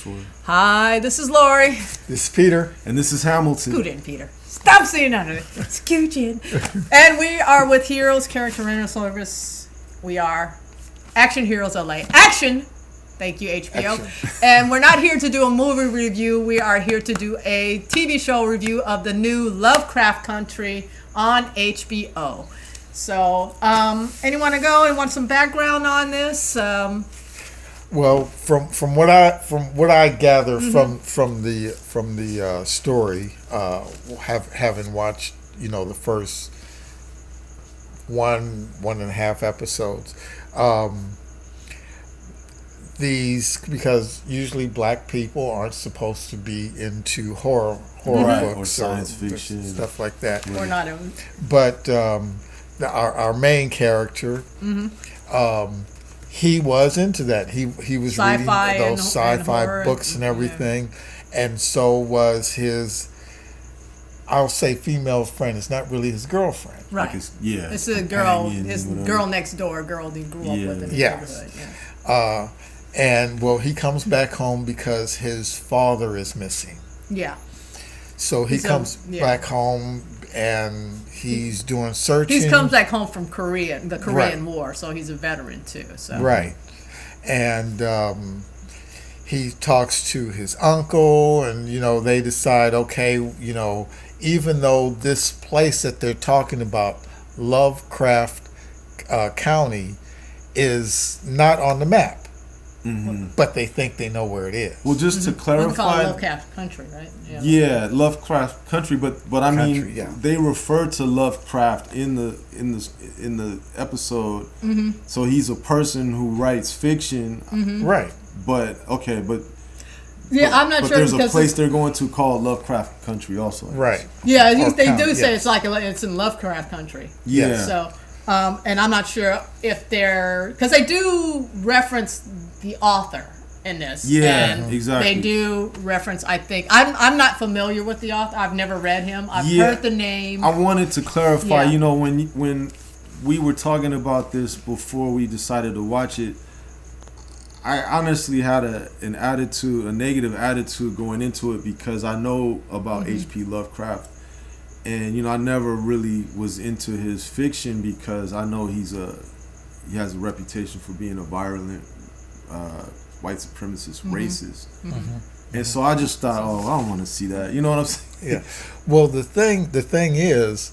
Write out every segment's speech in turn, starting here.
Troy. Hi, this is Lori. This is Peter. And this is Hamilton. Scoot in, Peter. Stop saying none of it. Scoot in. And we are with Heroes Character Rental Service. We are Action Heroes LA. Action! Thank you, HBO. Action. And we're not here to do a movie review. We are here to do a TV show review of the new Lovecraft Country on HBO. So, anyone to go and want some background on this? Well, from what I gather from the story, having watched the first one and a half episodes, because usually black people aren't supposed to be into horror books or science fiction stuff like that. Or not even. But our main character. He was into that. He was sci-fi reading those sci-fi books and everything, and so was his, I'll say, female friend. It's not really his girlfriend. Right. Like it's a girl, his girl next door, girl he grew up with in the neighborhood. Yeah. And well, he comes back home because his father is missing. Yeah. So he comes back home and he's doing searching. He comes back home from the Korean War, so he's a veteran too. So. Right. And he talks to his uncle, and they decide, okay, even though this place that they're talking about, Lovecraft County, is not on the map. Mm-hmm. But they think they know where it is. Well, just to clarify, we call it Lovecraft Country, right? Yeah, Lovecraft Country. But I mean, they refer to Lovecraft in the episode. Mm-hmm. So he's a person who writes fiction, right? But I'm not sure. There's a place they're going to called Lovecraft Country, also. Right. Yeah, they do say it's in Lovecraft Country. Yeah. So. And I'm not sure if because they do reference the author in this. Yeah, and exactly. They do reference, I think. I'm not familiar with the author. I've never read him. I've heard the name. I wanted to clarify, when we were talking about this before we decided to watch it, I honestly had a negative attitude going into it because I know about H.P. Lovecraft. And I never really was into his fiction because I know he has a reputation for being a violent white supremacist racist. Mm-hmm. And so I just thought, I don't want to see that. You know what I'm saying? Yeah. Well, the thing is,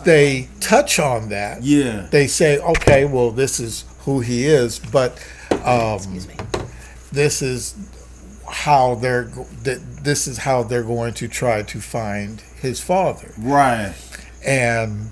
they touch on that. Yeah. They say, okay, well, this is who he is, but this is how they're going to try to find his father. Right. And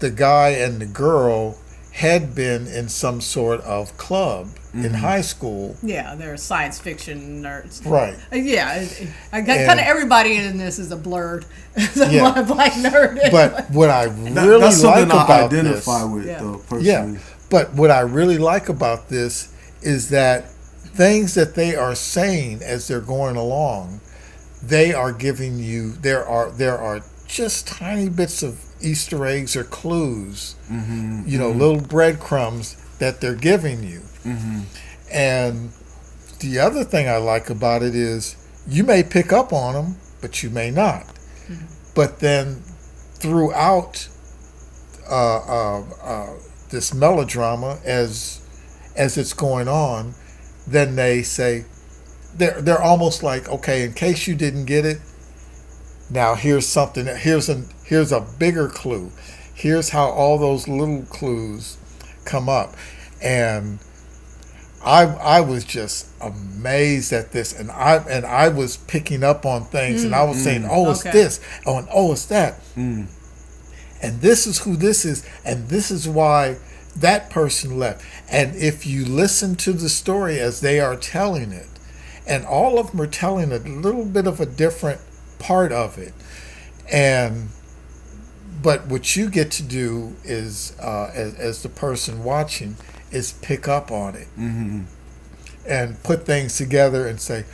the guy and the girl had been in some sort of club in high school. Yeah, they're science fiction nerds. Right. Yeah, kind of everybody in this is a blurred black nerd. But what I really like about this, though, personally. Yeah. But what I really like about this is that things that they are saying as they're going along, they are giving you. There are just tiny bits of Easter eggs or clues, little breadcrumbs that they're giving you. Mm-hmm. And the other thing I like about it is you may pick up on them, but you may not. Mm-hmm. But then throughout this melodrama, as it's going on, then they say, they're almost like, okay, in case you didn't get it, now here's something. Here's a bigger clue. Here's how all those little clues come up, and I was just amazed at this, and I was picking up on things, and I was saying, it's this, and it's that, and this is who this is, and this is why that person left. And if you listen to the story as they are telling it, and all of them are telling a little bit of a different part of it, but what you get to do is, as the person watching, is pick up on it and put things together and say,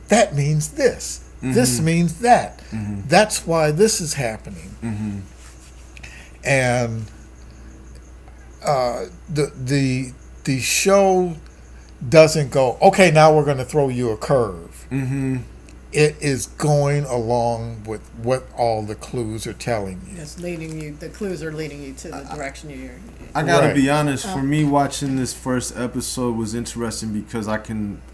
that means this, this means that, that's why this is happening, and the the show doesn't go, okay, now we're going to throw you a curve. Mm-hmm. It is going along with what all the clues are telling you. It's leading you. The clues are leading you to the direction you're. I gotta be honest. For me, watching this first episode was interesting because I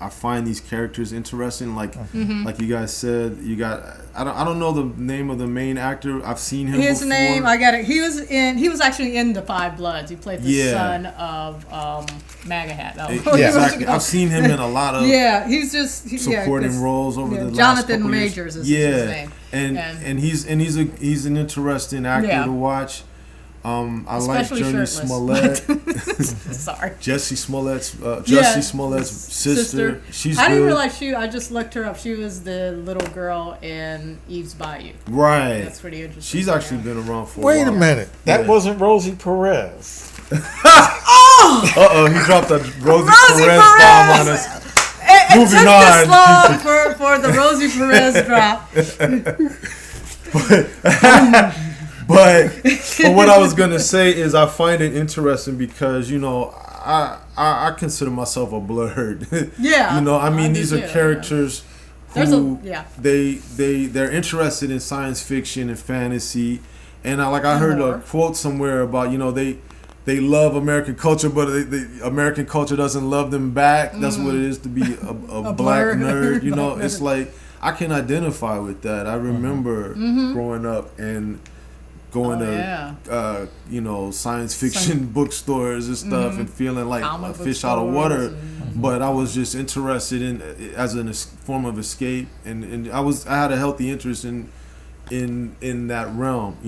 find these characters interesting. Like you guys said, you got. I don't know the name of the main actor. I've seen him. His before. name, I got it. He was actually in the Five Bloods. He played the son of MAGA Hat. Oh, Yeah, exactly. I've seen him in a lot of he's just supporting roles over the last Jonathan couple Majors years. is his name. And he's an interesting actor to watch. I like Especially Jurnee Smollet. Sorry. Jussie Smollett's sister. She's I didn't good. realize I just looked her up. She was the little girl in Eve's Bayou. Right. That's pretty interesting. She's actually been around for a Wait while. a minute. That wasn't Rosie Perez. Uh-oh, he dropped a Rosie Perez bomb on us. It Moving took on. this long for the Rosie Perez drop. But what I was gonna say is I find it interesting because I consider myself a blurred. Yeah. I mean these are characters who they're interested in science fiction and fantasy, and I heard a quote somewhere about they love American culture, but the American culture doesn't love them back. That's what it is to be a black nerd. It's like I can identify with that. I remember growing up and going to science fiction bookstores and stuff and feeling like a fish out of water. But I was just interested in as a form of escape, and I had a healthy interest in that realm,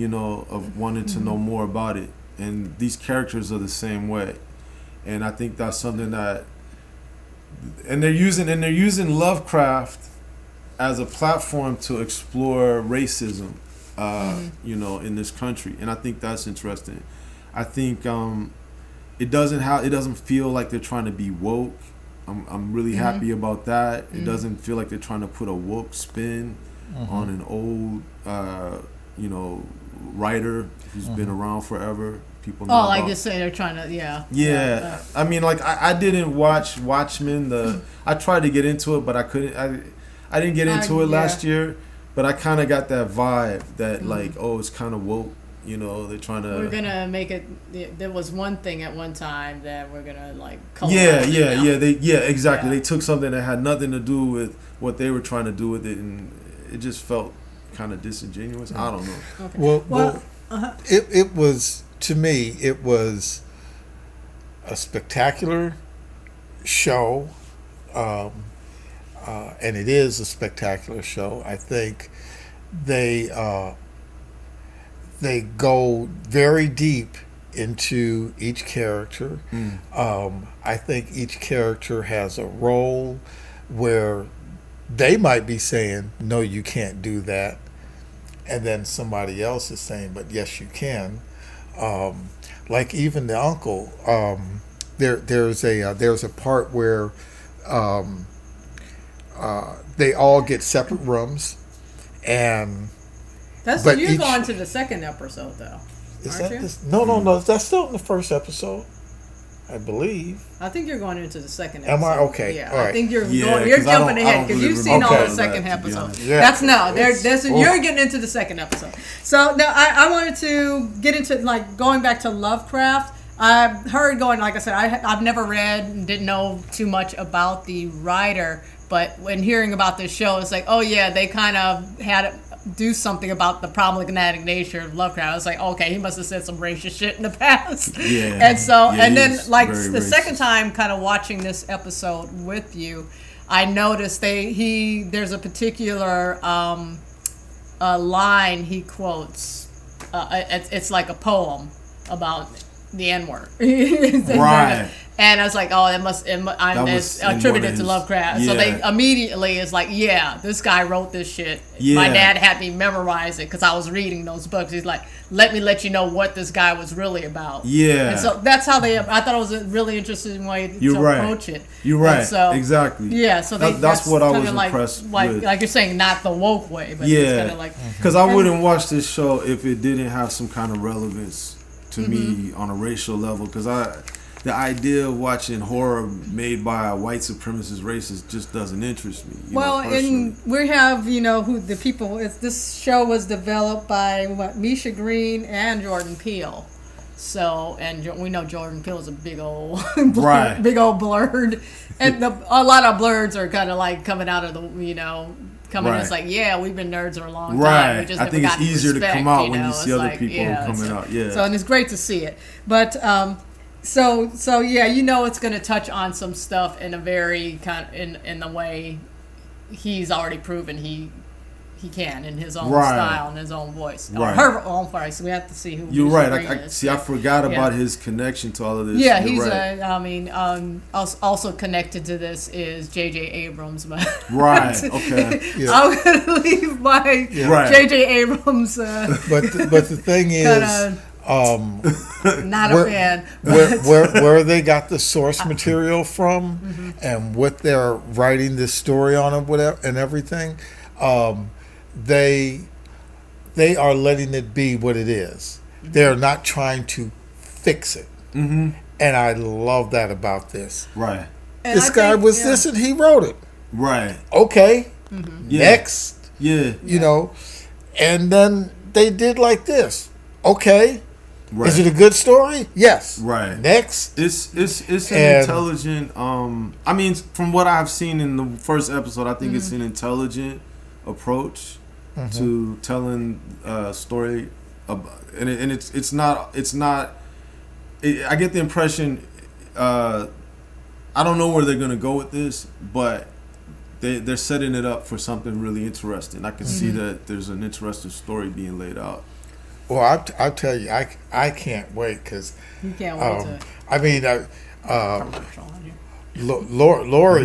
of wanting to know more about it. And these characters are the same way, and I think that's something that, and they're using Lovecraft as a platform to explore racism, in this country, and I think that's interesting. I think it doesn't feel like they're trying to be woke. I'm really happy about that. It doesn't feel like they're trying to put a woke spin on an old, writer who's been around forever. People know like you say, they're trying to, Yeah. I mean, I didn't watch Watchmen. I tried to get into it, but I couldn't. I didn't get into it last year, but I kind of got that vibe that it's kind of woke. They're trying to. We're gonna make it. There was one thing at one time that we're gonna color. Exactly. They took something that had nothing to do with what they were trying to do with it, and it just felt kind of disingenuous. I don't know. Okay. Well, it was, to me, it was a spectacular show, and it is a spectacular show. I think they go very deep into each character. I think each character has a role where they might be saying, no, you can't do that, and then somebody else is saying, but yes, you can. Like even the uncle, there's a part where they all get separate rooms, and you're going to the second episode though. Aren't you? No, that's still in the first episode, I believe. I think you're going into the second episode. Am I? Okay. Yeah, all right. I think you're jumping ahead because you've seen all the second episodes. Yeah. You're getting into the second episode. So now I wanted to get into going back to Lovecraft. I've heard like I said, I've never read and didn't know too much about the writer, but when hearing about this show, it's like, oh yeah, they kind of had do something about the problematic nature of Lovecraft. I was like, okay, he must have said some racist shit in the past. Yeah. And so, and then the racist. second time kind of watching this episode with you, I noticed there's a particular line he quotes. It's like a poem about the N-word. Right. And I was like, oh, it's attributed to Lovecraft. Yeah. So they immediately is like, yeah, this guy wrote this shit. Yeah. My dad had me memorize it because I was reading those books. He's like, let you know what this guy was really about. Yeah. And so that's how I thought it was a really interesting way to approach it. You're right. And so, exactly. Yeah. So that's what I was impressed with. Like you're saying, not the woke way, but it's kind of like. Because I wouldn't watch this show if it didn't have some kind of relevance to me on a racial level. Because the idea of watching horror made by a white supremacist racist just doesn't interest me. Well, and we have, who the people. This show was developed by Misha Green and Jordan Peele. So, and we know Jordan Peele is a big old, big old blurred, and a lot of blurs are kind of like coming out of the, coming in. It's like, yeah, we've been nerds for a long time. Right. We just I think it's easier to come out when you see other people coming out. Yeah. So, and it's great to see it, but so yeah, it's going to touch on some stuff in a very kind of, in the way he's already proven he can in his own style and his own voice, or her own voice. So we have to see who. You're right. I forgot about his connection to all of this. Yeah, he's also connected to this is J.J. Abrams, but right. Okay. Yeah. I'm gonna leave my J.J. Abrams. But the thing is. Not a fan. Where they got the source material from, and what they're writing this story on and whatever and everything, they are letting it be what it is. They're not trying to fix it, and I love that about this. Right. And this guy was this, and he wrote it. Right. Okay. Next. Yeah. And then they did like this. Okay. Right. Is it a good story? Yes. Right. Next. It's an intelligent. I mean, from what I've seen in the first episode, I think it's an intelligent approach to telling a story, and it's not. I get the impression. I don't know where they're gonna go with this, but they're setting it up for something really interesting. I can see that there's an interesting story being laid out. Well, I'll tell you, I can't wait because you can't wait to. I mean,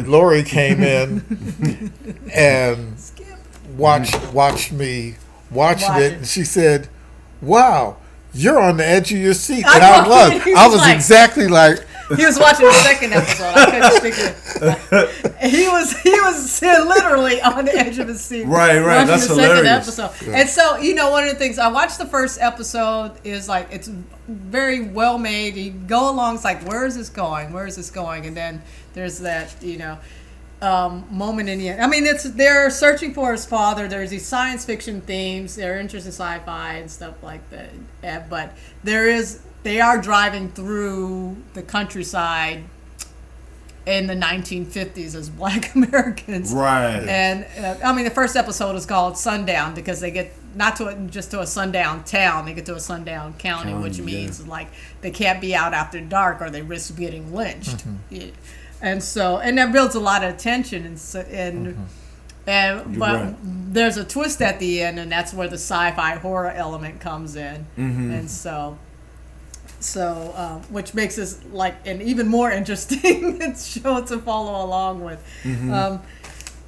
Lori came in and watched me watching it, and she said, "Wow, you're on the edge of your seat," and I was like, exactly like. He was watching the second episode. I couldn't think of it. He was literally on the edge of his seat. Right. That's the hilarious. Second episode. Yeah. And so, one of the things I watched the first episode is like it's very well made. You go along, it's like, where is this going? Where is this going? And then there's that, moment in the end. I mean, they're searching for his father. There's these science fiction themes. They're interested in sci-fi and stuff like that. But they are driving through the countryside in the 1950s as Black Americans. Right. And, the first episode is called Sundown because they get not just to a sundown town, they get to a sundown county, which means like they can't be out after dark or they risk getting lynched. Yeah. And that builds a lot of tension. But there's a twist at the end, and that's where the sci-fi horror element comes in. And so which makes this like an even more interesting show to follow along with.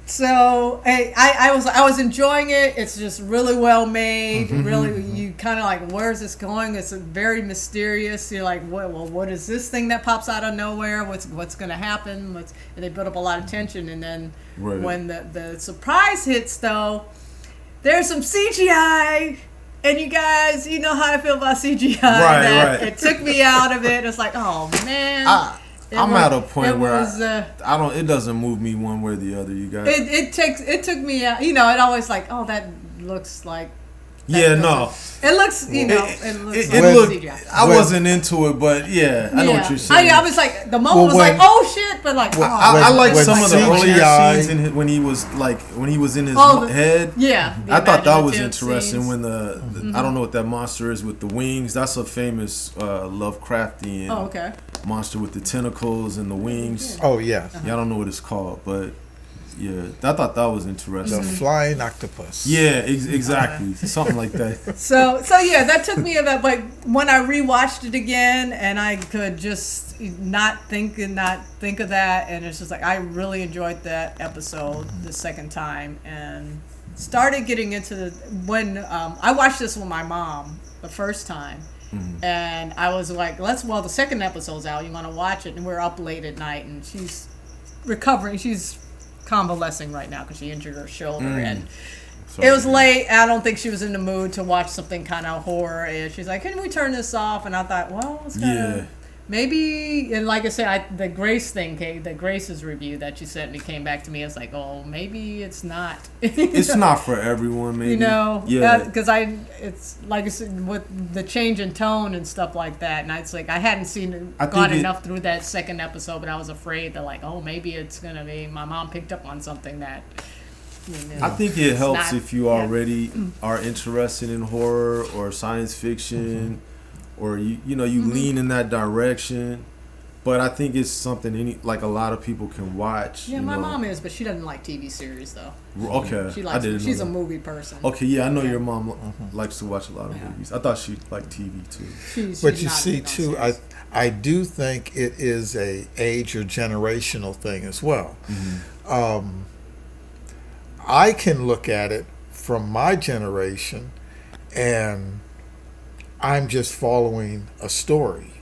So I was enjoying it. It's just really well made. Really, you kind of like, where's this going? It's very mysterious. You're like, what is this thing that pops out of nowhere? What's going to happen? And they build up a lot of tension, and then when the surprise hits, though, there's some CGI. And you guys, you know how I feel about CGI. Right. It took me out of it. It's like, oh man. I'm at a point where I don't. It doesn't move me one way or the other. You guys. It took me out. It always like, oh, that looks like. Yeah, no. It looks, it looked. I wasn't into it, but yeah, I know what you're saying. I was like, the moment was like, oh shit, but like, I like some of the earlier scenes when he was in his head. Yeah, I thought that was interesting scenes. When the I don't know what that monster is with the wings. That's a famous Lovecraftian monster with the tentacles and the wings. Oh yeah, I don't know what it's called, but. Yeah, I thought that was interesting. The flying octopus. Yeah, exactly. Something like that. So yeah, that took me about, like, when I rewatched it again, and I could just not think of that, and it's just like, I really enjoyed that episode the second time, and started getting into when I watched this with my mom the first time. And I was like, the second episode's out, you want to watch it? And we're up late at night, and she's recovering. She's convalescing right now because she injured her shoulder, and it was late. I don't think she was in the mood to watch something kind of horror. She's like, "Can we turn this off?" And I thought, well, it's kind of maybe, and like I said, the Grace thing the Grace's review that you sent me came back to me. I was like, oh, maybe it's not. It's not for everyone, maybe. Yeah. Because it's like I said, with the change in tone and stuff like that, and it's like I hadn't gone enough through that second episode, but I was afraid that like, oh, maybe it's gonna be my mom picked up on something that. I think it helps if you already are interested in horror or science fiction. Or you lean in that direction, but I think it's something like a lot of people can watch. Yeah, my mom is, but she doesn't like TV series though. Okay, she's a movie person. Okay, yeah, I know your mom likes to watch a lot of movies. I thought she liked TV too. But you see, too, I do think it is a age or generational thing as well. I can look at it from my generation, and I'm just following a story.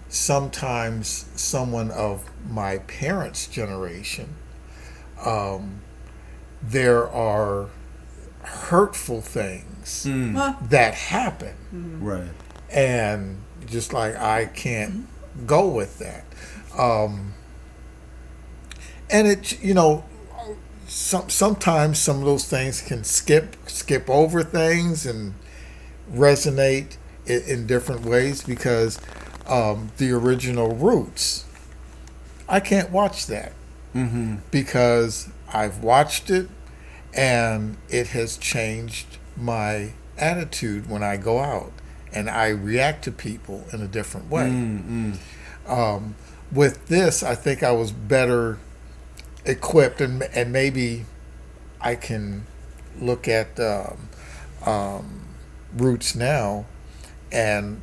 Sometimes someone of my parents' generation, there are hurtful things that happen. Right. And just like I can't go with that. And it, sometimes some of those things can skip over things and resonate in different ways because the original Roots, I can't watch that because I've watched it and it has changed my attitude when I go out and I react to people in a different way. With this, I think I was better equipped, and maybe I can look at Roots now, and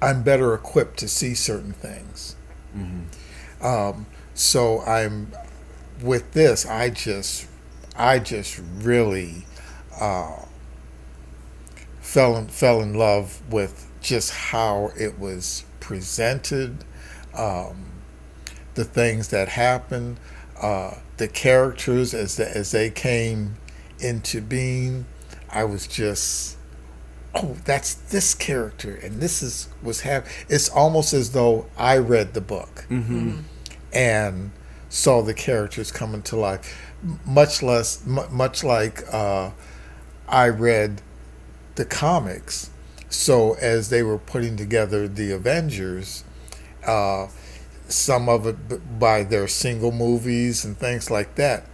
I'm better equipped to see certain things. So I'm with this. I just really fell in love with just how it was presented, the things that happened, the characters as they came into being. I was just, that's this character, and this was happening. It's almost as though I read the book and saw the characters coming to life, much like I read the comics. So as they were putting together the Avengers, some of it by their single movies and things like that,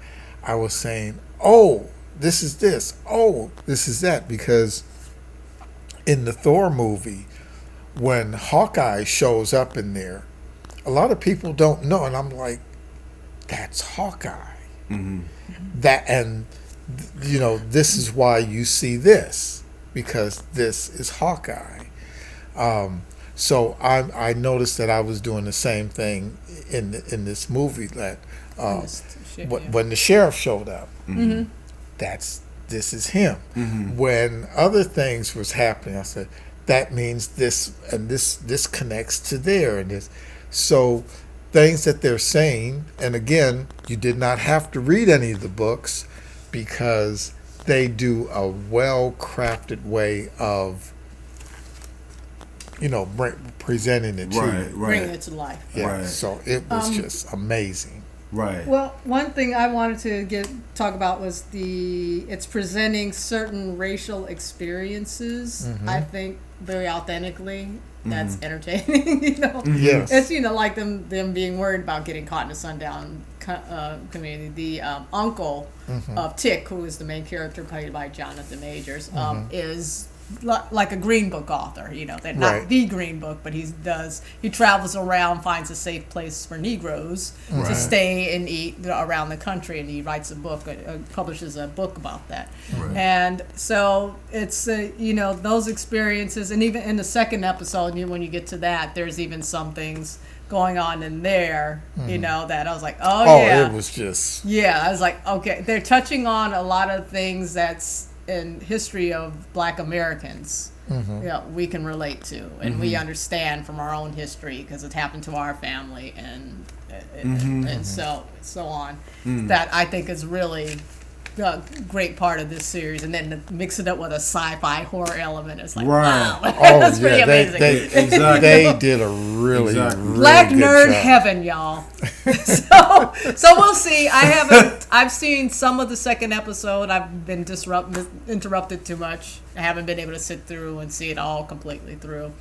I was saying, oh, this is this. Oh, this is that. Because in the Thor movie, when Hawkeye shows up in there, a lot of people don't know, and I'm like, that's Hawkeye. That, and this is why you see this, because this is Hawkeye. So I noticed that I was doing the same thing in this movie, that when the sheriff showed up, this is him. When other things was happening, I said, that means this, and this connects to there, and this. So things that they're saying, and again, you did not have to read any of the books because they do a well-crafted way of presenting it to you. Bringing it to life. Yeah, so it was just amazing. Right. Well, one thing I wanted to talk about was it's presenting certain racial experiences, I think, very authentically. That's entertaining, Yes. It's, like them being worried about getting caught in a sundown community. The uncle of Tick, who is the main character played by Jonathan Majors, is like a Green Book author, they're not the Green Book, but he travels around, finds a safe place for Negroes to stay and eat around the country, and he writes a book, publishes a book about that. And so it's those experiences, and even in the second episode, when you get to that, there's even some things going on in there, that I was like, it was just, I was like, okay, they're touching on a lot of things that's in history of Black Americans, we can relate to, and we understand from our own history because it happened to our family, and so on. That I think is really a great part of this series, and then to mix it up with a sci-fi horror element, it's like Right. wow, Oh, that's pretty yeah, amazing. Exactly. They did a really, really Black good nerd job. heaven, y'all. so we'll see. I've seen some of the second episode. I've been interrupted too much. I haven't been able to sit through and see it all completely through.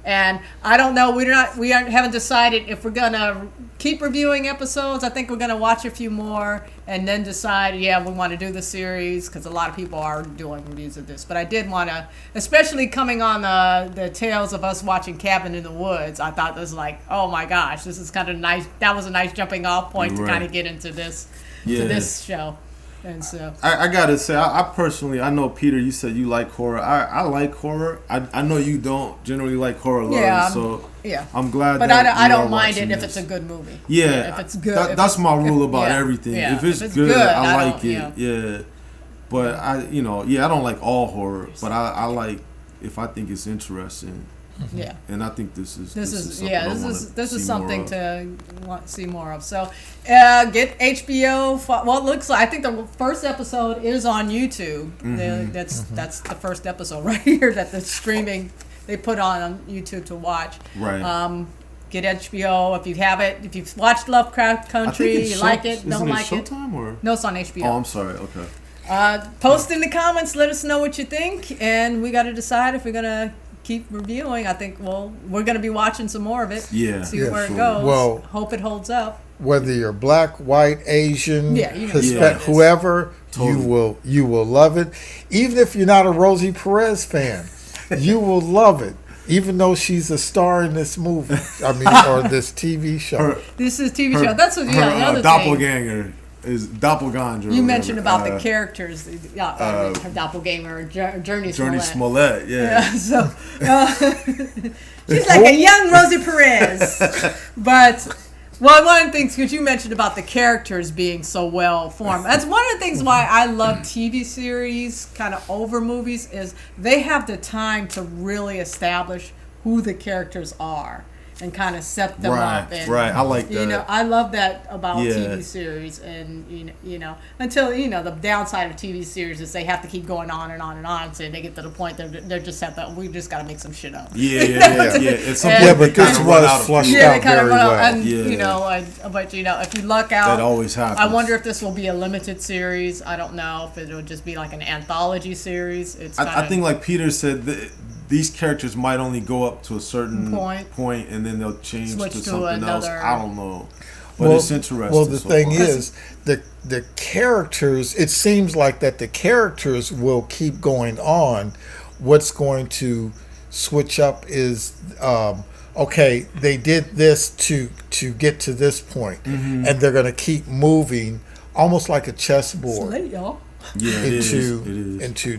And I don't know. Haven't decided if we're gonna keep reviewing episodes. I think we're gonna watch a few more and then decide. Yeah, we want to do the series because a lot of people are doing reviews of this. But I did want to, especially coming on the tails of us watching Cabin in the Woods. I thought this was like, oh my gosh, this is kind of nice. That was a nice jumping off point to kind of get into this to this show. And so I gotta say, I personally, I know Peter, you said you like horror. I like horror. I know you don't generally like horror, Lauren, I'm glad. But I don't mind it if it's a good movie. Yeah, if it's good. That's my rule about everything. Yeah. If it's good, I like it. Yeah, but I don't like all horror, but I like if I think it's interesting. Yeah, and I think this is something to see more of. So, get HBO. Well, it looks like I think the first episode is on YouTube. That's the first episode right here that the streaming they put on YouTube to watch. Right. Get HBO if you have it. If you've watched Lovecraft Country, you like it, don't like it. Showtime or? No, it's on HBO. Oh, I'm sorry. Okay. Post in the comments. Let us know what you think, and we got to decide if we're gonna keep reviewing. I think we're going to be watching some more of it. Yeah. See where it goes. Well, hope it holds up. Whether you're black, white, Asian, Hispanic, Yeah. whoever, Totally. you will love it. Even if you're not a Rosie Perez fan, you will love it. Even though she's a star in this movie, or this TV show. This is TV show. That's what the other doppelganger is doppelganger. You mentioned about the characters, her doppelganger, Jurnee Smollet. Yeah. So she's like a young Rosie Perez, but. Well, one of the things, because you mentioned about the characters being so well formed, that's one of the things why I love TV series kind of over movies is they have the time to really establish who the characters are and kind of set them up. And, right. I like that. You know, I love that about TV series, and until the downside of TV series is they have to keep going on and on and on, so they get to the point they're just have to we just got to make some shit up. But this was flushed out very well. And but if you luck out, that always happens. I wonder if this will be a limited series. I don't know if it will just be like an anthology series. I think, like Peter said, these characters might only go up to a certain point, and then they'll change to something else. I don't know, but it's interesting. Well, the thing is, the characters. It seems like that the characters will keep going on. What's going to switch up is okay. They did this to get to this point, and they're going to keep moving, almost like a chessboard. Into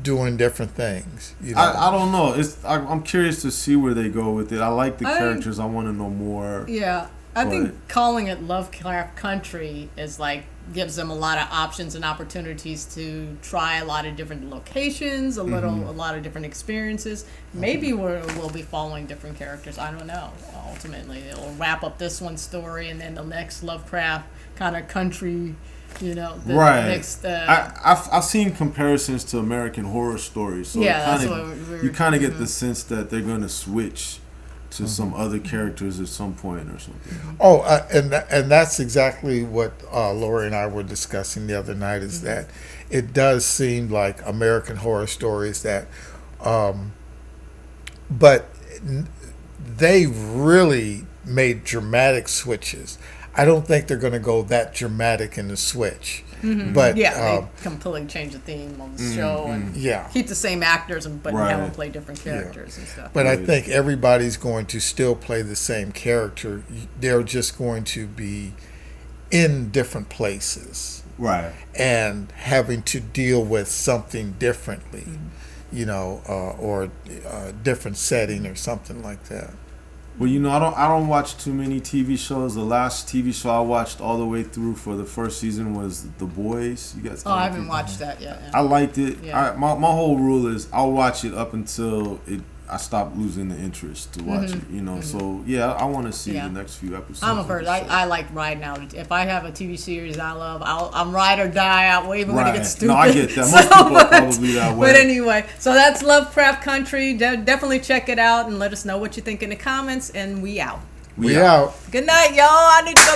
doing different things. I don't know. I'm curious to see where they go with it. I like the characters. I want to know more. Yeah, I think calling it Lovecraft Country is gives them a lot of options and opportunities to try a lot of different locations, a lot of different experiences. Maybe we'll be following different characters. I don't know. Ultimately, it'll wrap up this one story, and then the next Lovecraft kind of country. Next, I've seen comparisons to American Horror Stories, so you kind of get the sense that they're going to switch to some other characters at some point or something. Oh, and that's exactly what Lori and I were discussing the other night. Is that it does seem like American Horror Stories that, but they really made dramatic switches. I don't think they're going to go that dramatic in the switch. But they completely change the theme of the show and keep the same actors, but have them play different characters and stuff. But I think everybody's going to still play the same character. They're just going to be in different places, and having to deal with something differently, or a different setting or something like that. Well, I don't watch too many TV shows. The last TV show I watched all the way through for the first season was The Boys. You guys? I haven't watched that yet. I liked it. Yeah. My whole rule is I'll watch it up until I stopped losing the interest to watch it. You know, so yeah, I want to see the next few episodes. I'm a person. I like riding out. If I have a TV series I love, I'm ride or die out even when it gets stupid. No, I get that. Most people are probably that way. But anyway, so that's Lovecraft Country. Definitely check it out and let us know what you think in the comments. And we out. We out. Good night, y'all. I need to go